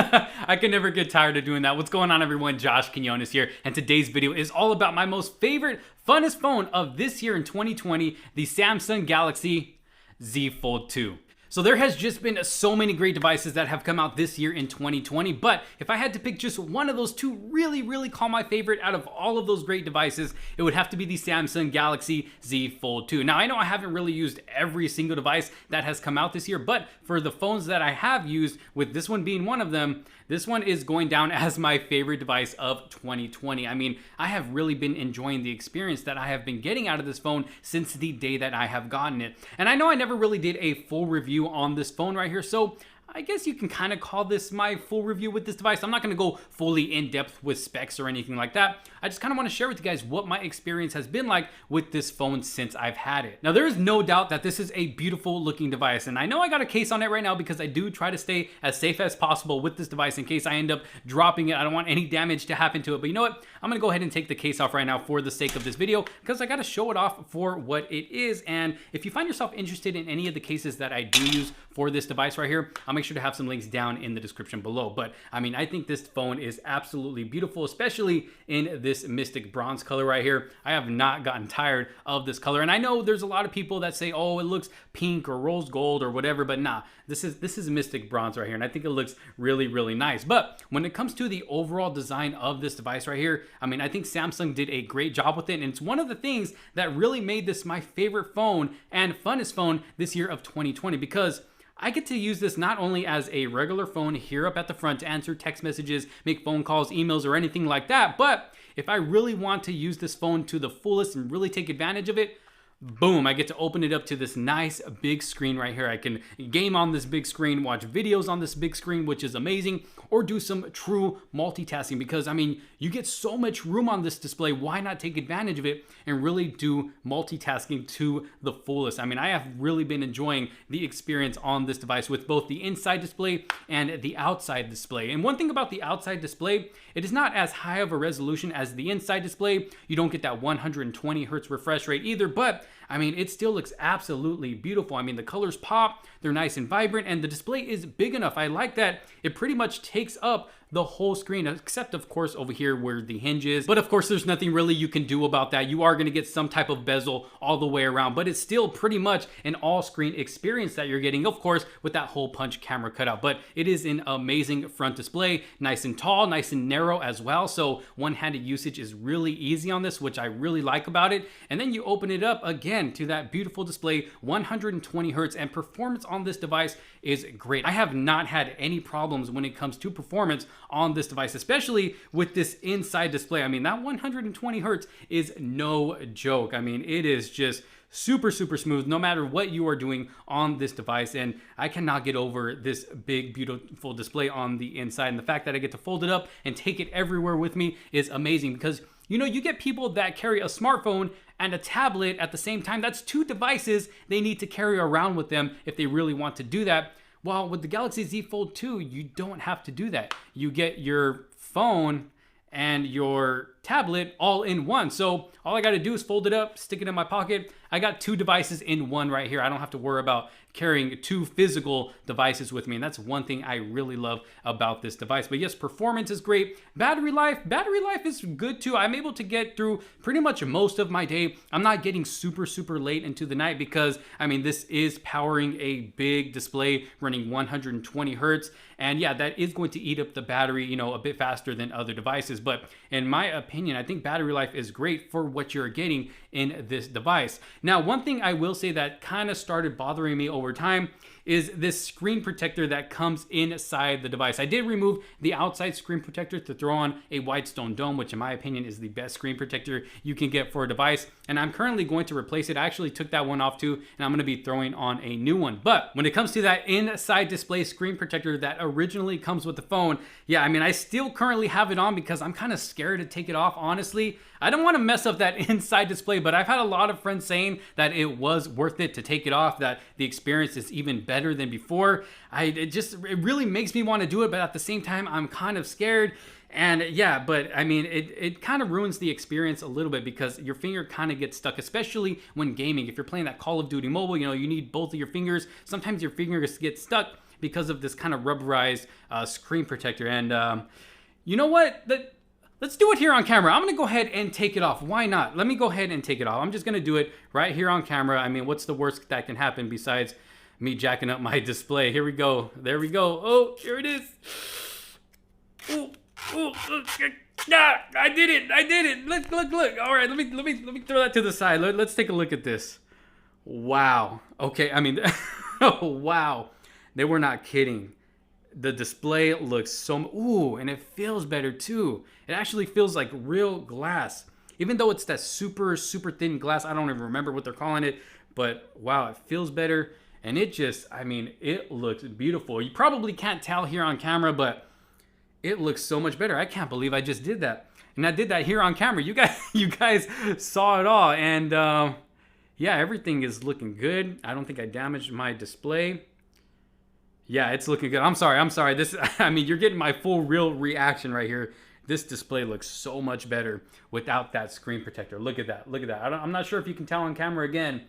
I can never get tired of doing that. What's going on, everyone? Josh Quinones here, and today's video is all about my most favorite, funnest phone of this year in 2020, the Samsung Galaxy Z Fold 2. So there has just been so many great devices that have come out this year in 2020, but if I had to pick just one of those two really call my favorite out of all of those great devices, it would have to be the Samsung Galaxy Z Fold 2. Now I know I haven't really used every single device that has come out this year, but for the phones that I have used, with this one being one of them, this one is going down as my favorite device of 2020. I mean, I have really been enjoying the experience that I have been getting out of this phone since the day that I have gotten it. And I know I never really did a full review on this phone right here, so I guess you can kind of call this my full review with this device. I'm not going to go fully in depth with specs or anything like that. I just kind of want to share with you guys what my experience has been like with this phone since I've had it. Now, there is no doubt that this is a beautiful looking device, and I know I got a case on it right now because I do try to stay as safe as possible with this device in case I end up dropping it. I don't want any damage to happen to it, but you know what? I'm going to go ahead and take the case off right now for the sake of this video because I got to show it off for what it is. And if you find yourself interested in any of the cases that I do use for this device right here, I'll make sure to have some links down in the description below. But I mean, I think this phone is absolutely beautiful, especially in this mystic bronze color right here. I have not gotten tired of this color, and I know there's a lot of people that say, oh, it looks pink or rose gold or whatever, but nah, this is mystic bronze right here, and I think it looks really nice. But when it comes to the overall design of this device right here, I mean, I think Samsung did a great job with it, and it's one of the things that really made this my favorite phone and funnest phone this year of 2020, because I get to use this not only as a regular phone here up at the front to answer text messages, make phone calls, emails, or anything like that, but if I really want to use this phone to the fullest and really take advantage of it, boom, I get to open it up to this nice big screen right here. I can game on this big screen, watch videos on this big screen, which is amazing, or do some true multitasking because, I mean, you get so much room on this display. Why not take advantage of it and really do multitasking to the fullest? I mean, I have really been enjoying the experience on this device with both the inside display and the outside display. And one thing about the outside display, it is not as high of a resolution as the inside display. You don't get that 120 hertz refresh rate either, but I mean, it still looks absolutely beautiful. I mean, the colors pop, they're nice and vibrant, and the display is big enough. I like that it pretty much takes up the whole screen, except of course over here where the hinge is. But of course, there's nothing really you can do about that. You are gonna get some type of bezel all the way around, but it's still pretty much an all-screen experience that you're getting, of course, with that hole punch camera cutout. But it is an amazing front display, nice and tall, nice and narrow as well. So one-handed usage is really easy on this, which I really like about it. And then you open it up again to that beautiful display, 120 hertz, and performance on this device is great. I have not had any problems when it comes to performance on this device, especially with this inside display. I mean, that 120 hertz is no joke. I mean, it is just super smooth no matter what you are doing on this device, and I cannot get over this big beautiful display on the inside, and the fact that I get to fold it up and take it everywhere with me is amazing because, you know, you get people that carry a smartphone and a tablet at the same time. That's two devices they need to carry around with them if they really want to do that. Well, with the Galaxy Z Fold 2, you don't have to do that. You get your phone and your tablet all in one. So all I got to do is fold it up, stick it in my pocket. I got two devices in one right here. I don't have to worry about carrying two physical devices with me, and that's one thing I really love about this device. But yes, performance is great. Battery life is good too. I'm able to get through pretty much most of my day. I'm not getting super late into the night because, I mean, this is powering a big display running 120 hertz, and yeah, that is going to eat up the battery, you know, a bit faster than other devices. But in my opinion, I think battery life is great for what you're getting in this device. Now, one thing I will say that kind of started bothering me over time is this screen protector that comes inside the device. I did remove the outside screen protector to throw on a Whitestone dome, which in my opinion is the best screen protector you can get for a device, and I'm currently going to replace it. I actually took that one off too, and I'm going to be throwing on a new one. But when it comes to that inside display screen protector that originally comes with the phone, yeah, I mean, I still currently have it on because I'm kind of scared to take it off, honestly. I don't want to mess up that inside display, but I've had a lot of friends saying that it was worth it to take it off, that the experience is even better than before. It really makes me want to do it, but at the same time, I'm kind of scared. And yeah, but I mean, it kind of ruins the experience a little bit because your finger kind of gets stuck, especially when gaming. If you're playing that Call of Duty Mobile, you know, you need both of your fingers. Sometimes your fingers get stuck because of this kind of rubberized screen protector. And you know what? Let's do it here on camera. I'm gonna go ahead and take it off. Why not? Let me go ahead and take it off. I'm just gonna do it right here on camera. I mean, what's the worst that can happen besides me jacking up my display? Here we go. There we go. Oh, here it is. Ooh, ooh, I did it. Look. All right, let me throw that to the side. Let's take a look at this. Wow. Okay, I mean, oh, wow. They were not kidding. The display looks so, ooh, and it feels better too. It actually feels like real glass. Even though it's that super thin glass, I don't even remember what they're calling it, but wow, it feels better. And it just, I mean, it looks beautiful. You probably can't tell here on camera, but it looks so much better. I can't believe I just did that. And I did that here on camera. You guys saw it all. And yeah, everything is looking good. I don't think I damaged my display. Yeah, it's looking good. I'm sorry. This, I mean, you're getting my full real reaction right here. This display looks so much better without that screen protector. Look at that. I'm not sure if you can tell on camera again,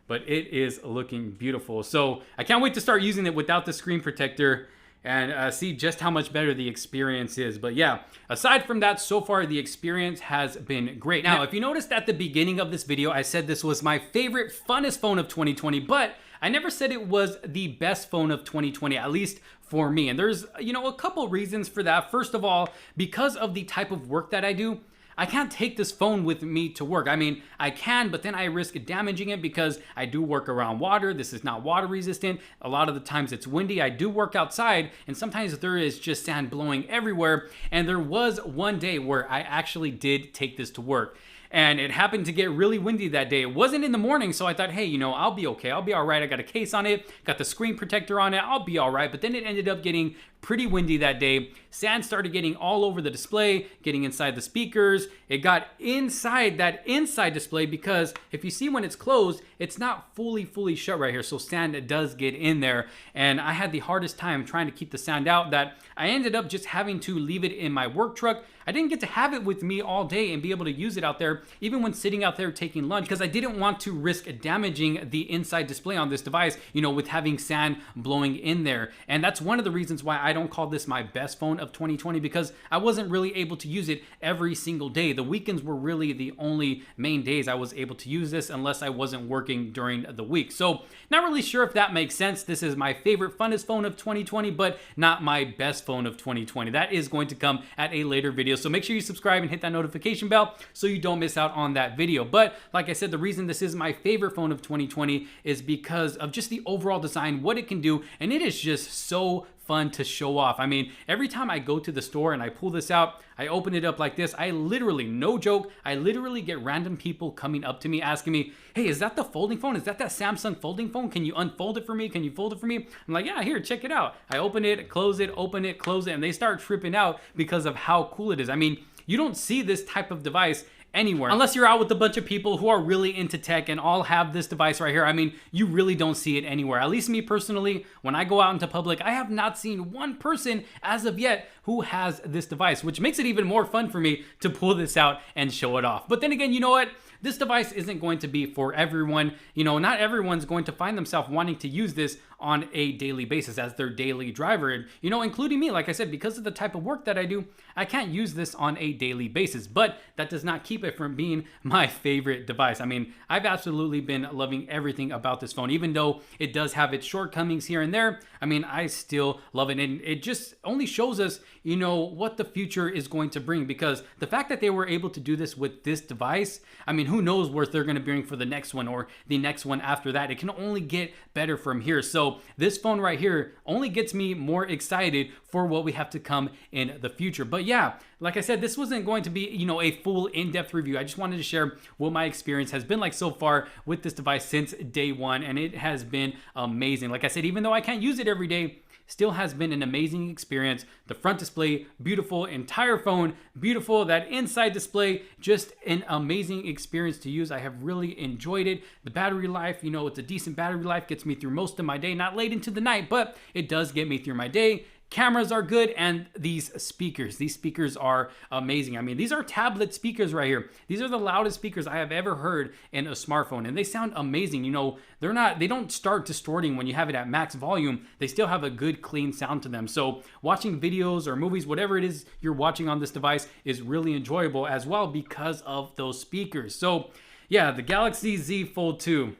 but it is looking beautiful. So I can't wait to start using it without the screen protector and see just how much better the experience is. But yeah, aside from that, so far the experience has been great. Now, if you noticed at the beginning of this video, I said this was my favorite, funnest phone of 2020, but I never said it was the best phone of 2020, at least for me. And there's, you know, a couple reasons for that. First of all, because of the type of work that I do, I can't take this phone with me to work. I mean, I can, but then I risk damaging it because I do work around water. This is not water resistant. A lot of the times it's windy. I do work outside, and sometimes there is just sand blowing everywhere. And there was one day where I actually did take this to work. And it happened to get really windy that day. It wasn't in the morning, so I thought, hey, you know, I'll be okay. I'll be all right. I got a case on it, got the screen protector on it. I'll be all right. But then it ended up getting pretty windy that day. Sand started getting all over the display, getting inside the speakers. It got inside that inside display because if you see when it's closed, it's not fully shut right here. So sand does get in there. And I had the hardest time trying to keep the sand out that I ended up just having to leave it in my work truck. I didn't get to have it with me all day and be able to use it out there, even when sitting out there taking lunch, because I didn't want to risk damaging the inside display on this device, you know, with having sand blowing in there. And that's one of the reasons why I don't call this my best phone of 2020, because I wasn't really able to use it every single day. The weekends were really the only main days I was able to use this unless I wasn't working during the week. So not really sure if that makes sense. This is my favorite, funnest phone of 2020, but not my best phone of 2020. That is going to come at a later video. So make sure you subscribe and hit that notification bell so you don't miss out on that video. But like I said, the reason this is my favorite phone of 2020 is because of just the overall design, what it can do, and it is just so fun to show off. I mean, every time I go to the store and I pull this out, I open it up like this, I literally, no joke, I literally get random people coming up to me asking me, hey, is that the folding phone? Is that Samsung folding phone? Can you unfold it for me? Can you fold it for me? I'm like, yeah, here, check it out. I open it, close it, open it, close it, and they start tripping out because of how cool it is. I mean, you don't see this type of device anywhere unless you're out with a bunch of people who are really into tech and all have this device right here. I mean, you really don't see it anywhere. At least me personally, when I go out into public, I have not seen one person as of yet who has this device, which makes it even more fun for me to pull this out and show it off. But then again, you know what? This device isn't going to be for everyone. You know, not everyone's going to find themselves wanting to use this on a daily basis as their daily driver. And, you know, including me, like I said, because of the type of work that I do, I can't use this on a daily basis, but that does not keep it from being my favorite device. I mean, I've absolutely been loving everything about this phone, even though it does have its shortcomings here and there. I mean, I still love it. And it just only shows us, you know, what the future is going to bring, because the fact that they were able to do this with this device, I mean, who knows what they're going to bring for the next one or the next one after that. It can only get better from here. So this phone right here only gets me more excited for what we have to come in the future. But yeah, like I said, this wasn't going to be, you know, a full in-depth review. I just wanted to share what my experience has been like so far with this device since day one, and it has been amazing. Like I said, even though I can't use it every day, still has been an amazing experience. The front display, beautiful. Entire phone, beautiful. That inside display, just an amazing experience to use. I have really enjoyed it. The battery life, you know, it's a decent battery life, gets me through most of my day. Not late into the night, but it does get me through my day. cameras are good, and these speakers are amazing. I mean, these are tablet speakers right here. These are the loudest speakers I have ever heard in a smartphone, and they sound amazing. You know, they don't start distorting when you have it at max volume. They still have a good clean sound to them. So watching videos or movies, whatever it is you're watching on this device, is really enjoyable as well because of those speakers. So yeah, the Galaxy Z Fold 2.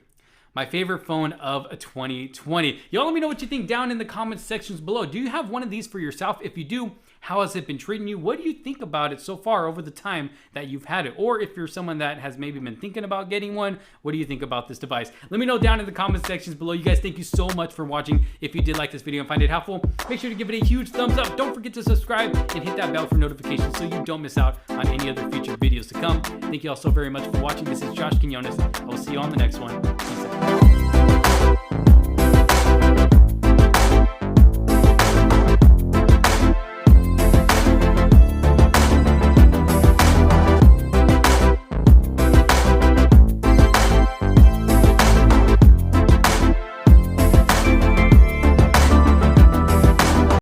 My favorite phone of 2020. Y'all let me know what you think down in the comments sections below. Do you have one of these for yourself? If you do, how has it been treating you? What do you think about it so far over the time that you've had it? Or if you're someone that has maybe been thinking about getting one, what do you think about this device? Let me know down in the comment sections below. You guys, thank you so much for watching. If you did like this video and find it helpful, make sure to give it a huge thumbs up. Don't forget to subscribe and hit that bell for notifications so you don't miss out on any other future videos to come. Thank you all so very much for watching. This is Josh Quinones. I will see you on the next one.